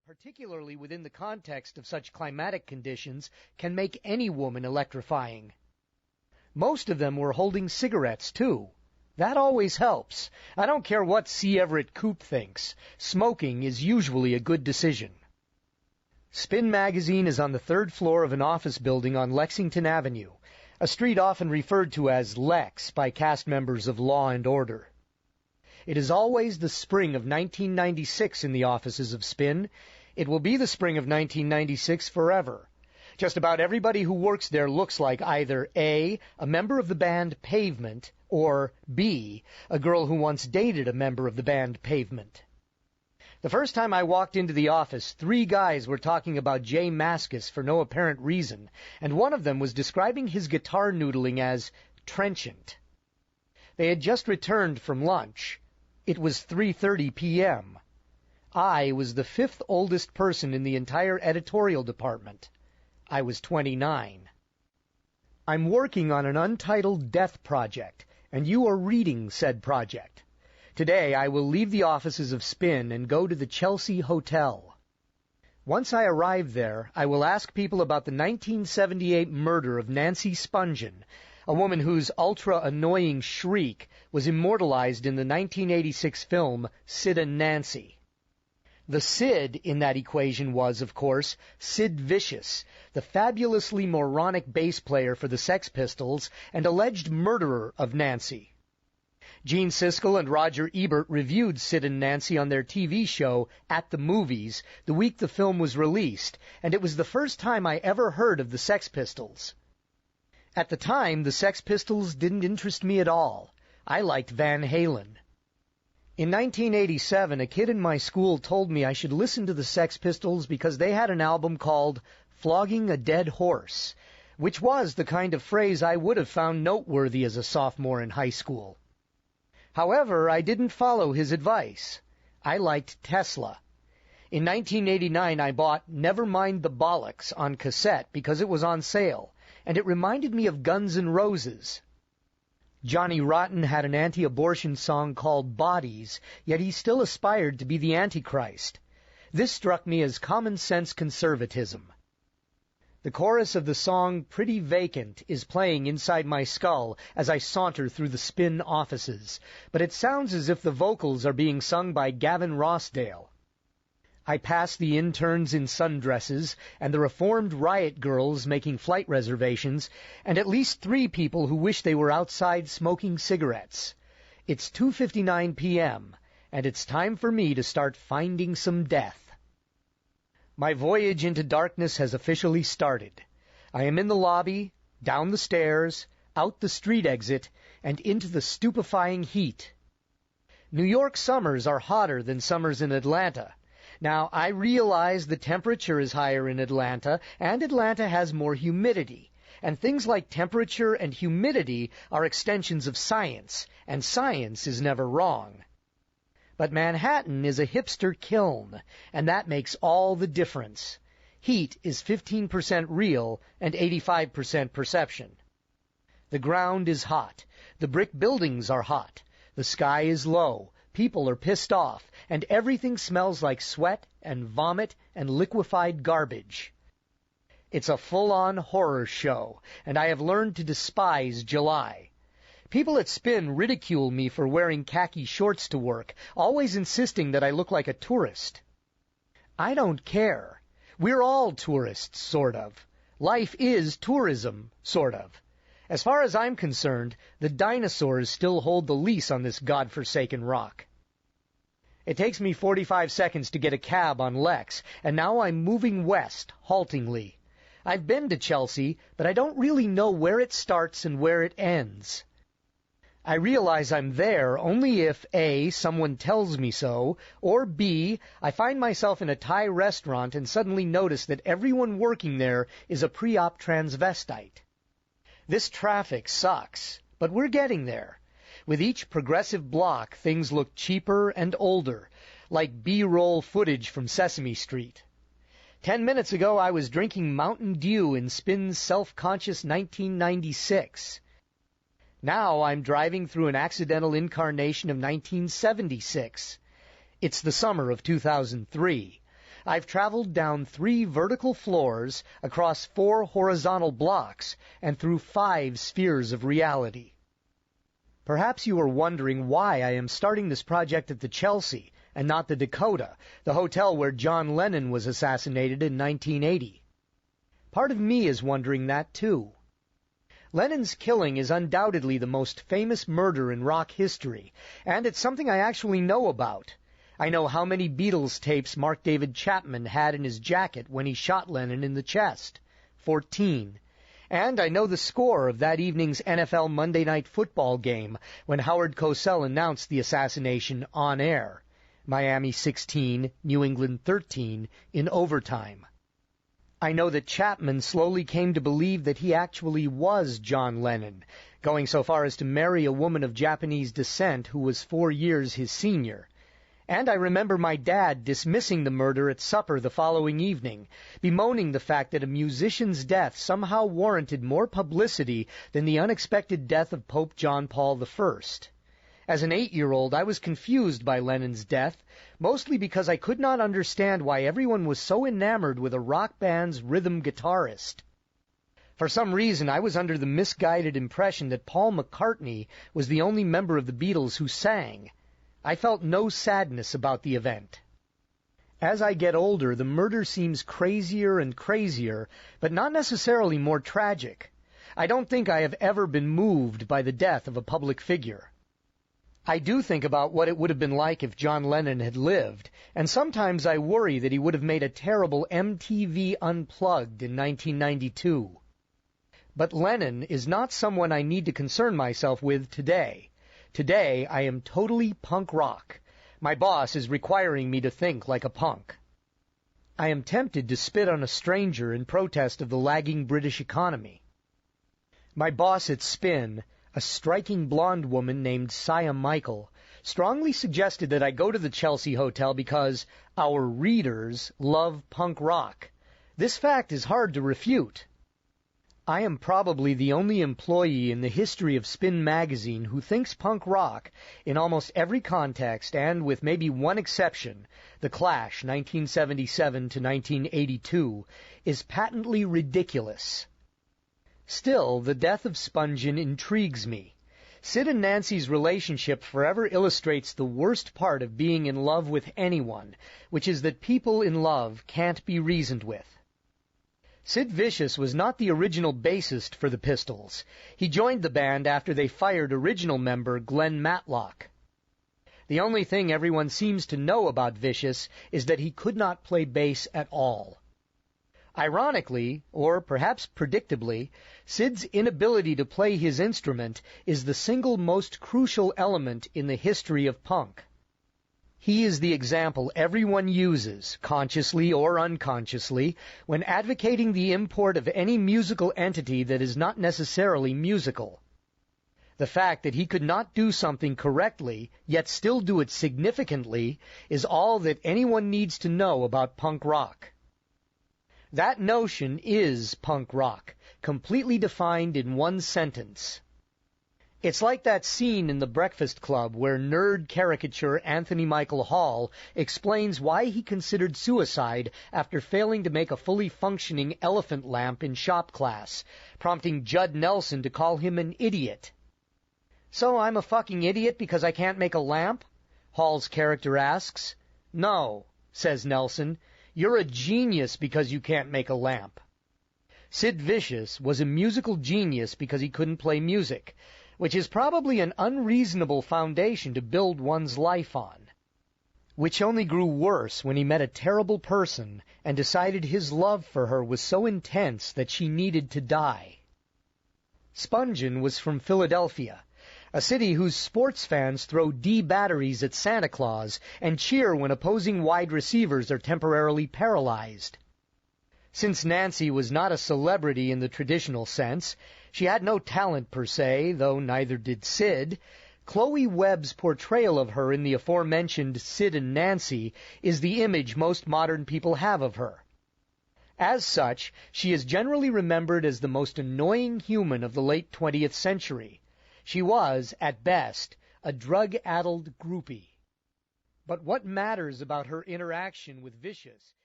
particularly within the context of such climatic conditions, can make any woman electrifying. Most of them were holding cigarettes, too. That always helps. I don't care what C. Everett Koop thinks. Smoking is usually a good decision. Spin magazine is on the third floor of an office building on Lexington Avenue, a street often referred to as Lex by cast members of Law and Order. It is always the spring of 1996 in the offices of Spin. It will be the spring of 1996 forever. Just about everybody who works there looks like either A, a member of the band Pavement, or B, a girl who once dated a member of the band Pavement. The first time I walked into the office, 3 guys were talking about Jay Mascis for no apparent reason, and one of them was describing his guitar noodling as trenchant. They had just returned from lunch. It was 3:30 p.m. I was the 5th oldest person in the entire editorial department. I was 29. I'm working on an untitled death project, and you are reading said project. Today I will leave the offices of Spin and go to the Chelsea Hotel. Once I arrive there, I will ask people about the 1978 murder of Nancy Spungen, a woman whose ultra-annoying shriek was immortalized in the 1986 film Sid and Nancy. The Sid in that equation was, of course, Sid Vicious, the fabulously moronic bass player for the Sex Pistols and alleged murderer of Nancy. Gene Siskel and Roger Ebert reviewed Sid and Nancy on their TV show At the Movies the week the film was released, and it was the first time I ever heard of the Sex Pistols. At the time, the Sex Pistols didn't interest me at all. I liked Van Halen. In 1987, a kid in my school told me I should listen to the Sex Pistols because they had an album called Flogging a Dead Horse, which was the kind of phrase I would have found noteworthy as a sophomore in high school. However, I didn't follow his advice. I liked Tesla. In 1989, I bought Never Mind the Bollocks on cassette because it was on sale, and it reminded me of Guns N' Roses. Johnny Rotten had an anti-abortion song called Bodies, yet he still aspired to be the Antichrist. This struck me as common-sense conservatism. The chorus of the song Pretty Vacant is playing inside my skull as I saunter through the Spin offices, but it sounds as if the vocals are being sung by Gavin Rossdale. I pass the interns in sundresses and the reformed riot girls making flight reservations, and at least 3 people who wish they were outside smoking cigarettes. It's 2:59 p.m., and it's time for me to start finding some death. My voyage into darkness has officially started. I am in the lobby, down the stairs, out the street exit, and into the stupefying heat. New York summers are hotter than summers in Atlanta. Now, I realize the temperature is higher in Atlanta, and Atlanta has more humidity. And things like temperature and humidity are extensions of science, and science is never wrong. But Manhattan is a hipster kiln, and that makes all the difference. Heat is 15% real and 85% perception. The ground is hot. The brick buildings are hot. The sky is low. People are pissed off, and everything smells like sweat and vomit and liquefied garbage. It's a full-on horror show, and I have learned to despise July. People at Spin ridicule me for wearing khaki shorts to work, always insisting that I look like a tourist. I don't care. We're all tourists, sort of. Life is tourism, sort of. As far as I'm concerned, the dinosaurs still hold the lease on this godforsaken rock. It takes me 45 seconds to get a cab on Lex, and now I'm moving west, haltingly. I've been to Chelsea, but I don't really know where it starts and where it ends. I realize I'm there only if A, someone tells me so, or B, I find myself in a Thai restaurant and suddenly notice that everyone working there is a pre-op transvestite. This traffic sucks, but we're getting there. With each progressive block, things look cheaper and older, like B-roll footage from Sesame Street. 10 minutes ago, I was drinking Mountain Dew in Spin's self-conscious 1996. Now I'm driving through an accidental incarnation of 1976. It's the summer of 2003. I've traveled down 3 vertical floors, across 4 horizontal blocks, and through 5 spheres of reality. Perhaps you are wondering why I am starting this project at the Chelsea and not the Dakota, the hotel where John Lennon was assassinated in 1980. Part of me is wondering that too. Lennon's killing is undoubtedly the most famous murder in rock history, and it's something I actually know about. I know how many Beatles tapes Mark David Chapman had in his jacket when he shot Lennon in the chest. 14. And I know the score of that evening's NFL Monday Night Football game when Howard Cosell announced the assassination on air. Miami 16, New England 13, in overtime. I know that Chapman slowly came to believe that he actually was John Lennon, going so far as to marry a woman of Japanese descent who was 4 years his senior. And I remember my dad dismissing the murder at supper the following evening, bemoaning the fact that a musician's death somehow warranted more publicity than the unexpected death of Pope John Paul I. As an 8-year-old, I was confused by Lennon's death, mostly because I could not understand why everyone was so enamored with a rock band's rhythm guitarist. For some reason, I was under the misguided impression that Paul McCartney was the only member of the Beatles who sang. I felt no sadness about the event. As I get older, the murder seems crazier and crazier, but not necessarily more tragic. I don't think I have ever been moved by the death of a public figure. I do think about what it would have been like if John Lennon had lived, and sometimes I worry that he would have made a terrible MTV Unplugged in 1992. But Lennon is not someone I need to concern myself with today. Today, I am totally punk rock. My boss is requiring me to think like a punk. I am tempted to spit on a stranger in protest of the lagging British economy. My boss at Spin, a striking blonde woman named Sia Michael, strongly suggested that I go to the Chelsea Hotel because our readers love punk rock. This fact is hard to refute. I am probably the only employee in the history of Spin magazine who thinks punk rock, in almost every context and with maybe one exception, The Clash, 1977 to 1982, is patently ridiculous. Still, the death of Spungen intrigues me. Sid and Nancy's relationship forever illustrates the worst part of being in love with anyone, which is that people in love can't be reasoned with. Sid Vicious was not the original bassist for the Pistols. He joined the band after they fired original member Glenn Matlock. The only thing everyone seems to know about Vicious is that he could not play bass at all. Ironically, or perhaps predictably, Sid's inability to play his instrument is the single most crucial element in the history of punk. He is the example everyone uses, consciously or unconsciously, when advocating the import of any musical entity that is not necessarily musical. The fact that he could not do something correctly, yet still do it significantly, is all that anyone needs to know about punk rock. That notion is punk rock, completely defined in one sentence. It's like that scene in The Breakfast Club where nerd caricature Anthony Michael Hall explains why he considered suicide after failing to make a fully functioning elephant lamp in shop class, prompting Judd Nelson to call him an idiot. "So I'm a fucking idiot because I can't make a lamp?" Hall's character asks. "No," says Nelson. "You're a genius because you can't make a lamp." Sid Vicious was a musical genius because he couldn't play music, which is probably an unreasonable foundation to build one's life on, which only grew worse when he met a terrible person and decided his love for her was so intense that she needed to die. Spungen was from Philadelphia, a city whose sports fans throw D batteries at Santa Claus and cheer when opposing wide receivers are temporarily paralyzed. Since Nancy was not a celebrity in the traditional sense, she had no talent per se, though neither did Sid. Chloe Webb's portrayal of her in the aforementioned Sid and Nancy is the image most modern people have of her. As such, she is generally remembered as the most annoying human of the late 20th century. She was, at best, a drug-addled groupie. But what matters about her interaction with Vicious